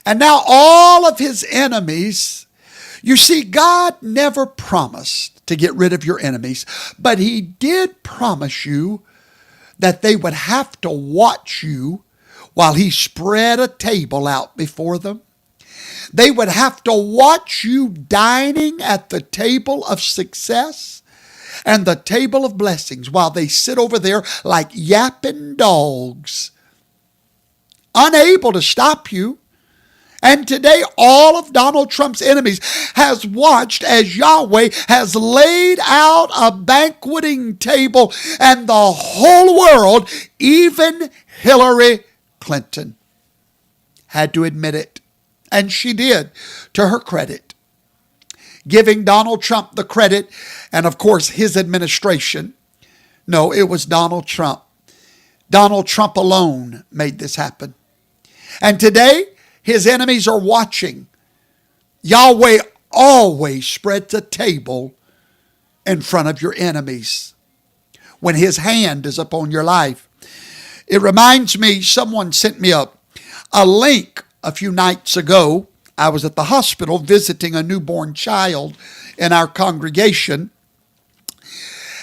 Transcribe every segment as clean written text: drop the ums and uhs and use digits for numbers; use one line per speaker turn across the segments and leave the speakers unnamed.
And now all of his enemies, you see, God never promised to get rid of your enemies, but he did promise you that they would have to watch you while he spread a table out before them. They would have to watch you dining at the table of success and the table of blessings while they sit over there like yapping dogs, unable to stop you. And today, all of Donald Trump's enemies has watched as Yahweh has laid out a banqueting table, and the whole world, even Hillary Clinton, had to admit it. And she did, to her credit, giving Donald Trump the credit, and of course his administration. No, it was Donald Trump. Donald Trump alone made this happen. And today, his enemies are watching. Yahweh always spreads a table in front of your enemies when his hand is upon your life. It reminds me, someone sent me a link a few nights ago. I was at the hospital visiting a newborn child in our congregation.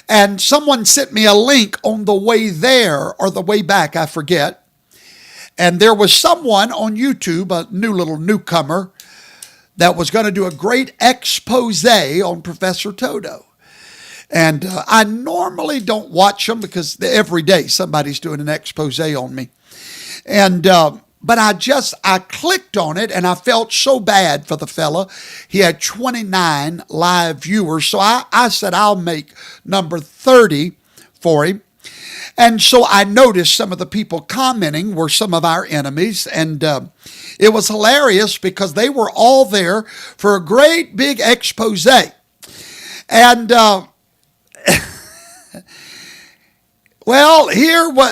And someone sent me a link on the way there or the way back, I forget. And there was someone on YouTube, a new little newcomer, that was going to do a great expose on Professor Toto. And I normally don't watch them because every day somebody's doing an expose on me. And but I clicked on it and I felt so bad for the fella. He had 29 live viewers. So I said I'll make number 30 for him. And so I noticed some of the people commenting were some of our enemies. And it was hilarious because they were all there for a great big expose. And well,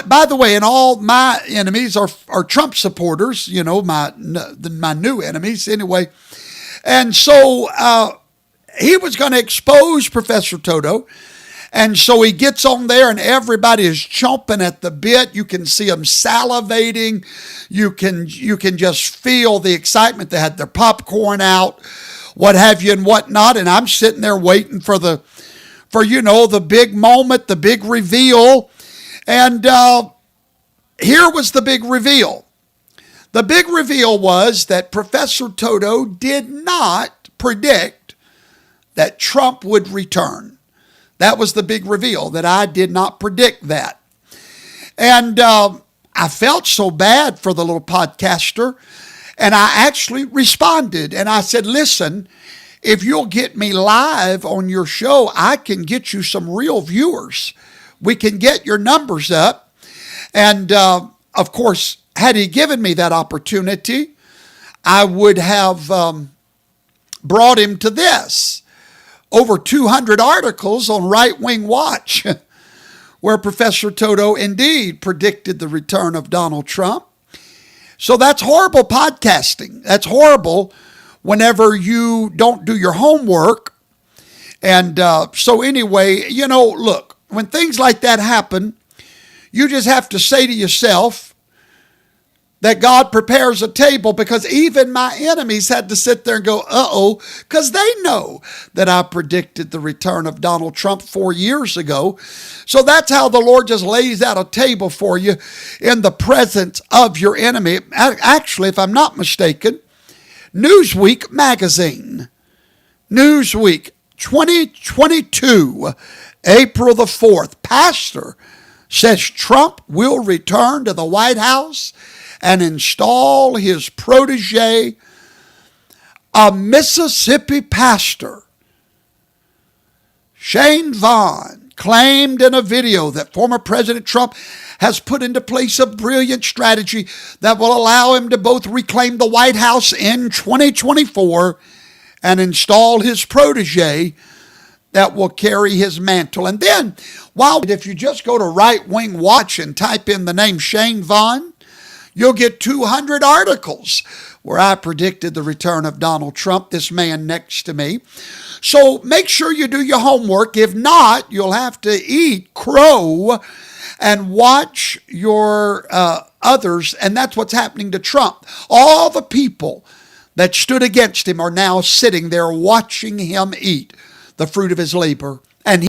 by the way, and all my enemies are Trump supporters, you know, my new enemies anyway. And so he was going to expose Professor Toto. And so he gets on there and everybody is chomping at the bit. You can see them salivating. You can just feel the excitement. They had their popcorn out, what have you and whatnot. And I'm sitting there waiting for the big moment, the big reveal. And here was the big reveal. The big reveal was that Professor Toto did not predict that Trump would return. That was the big reveal, that I did not predict that. And I felt so bad for the little podcaster. And I actually responded. And I said, listen, if you'll get me live on your show, I can get you some real viewers. We can get your numbers up. And of course, had he given me that opportunity, I would have brought him to this. Over 200 articles on Right Wing Watch where Professor Toto indeed predicted the return of Donald Trump. So that's horrible podcasting. That's horrible whenever you don't do your homework. And so anyway, look, when things like that happen, you just have to say to yourself that God prepares a table, because even my enemies had to sit there and go, uh-oh, because they know that I predicted the return of Donald Trump 4 years ago. So that's how the Lord just lays out a table for you in the presence of your enemy. Actually, if I'm not mistaken, Newsweek magazine, Newsweek 2022, April the 4th, pastor says Trump will return to the White House and install his protege, a Mississippi pastor. Shane Vaughn claimed in a video that former President Trump has put into place a brilliant strategy that will allow him to both reclaim the White House in 2024 and install his protege that will carry his mantle. And then, if you just go to Right Wing Watch and type in the name Shane Vaughn, you'll get 200 articles where I predicted the return of Donald Trump, this man next to me. So make sure you do your homework. If not, you'll have to eat crow and watch your others, and that's what's happening to Trump. All the people that stood against him are now sitting there watching him eat the fruit of his labor.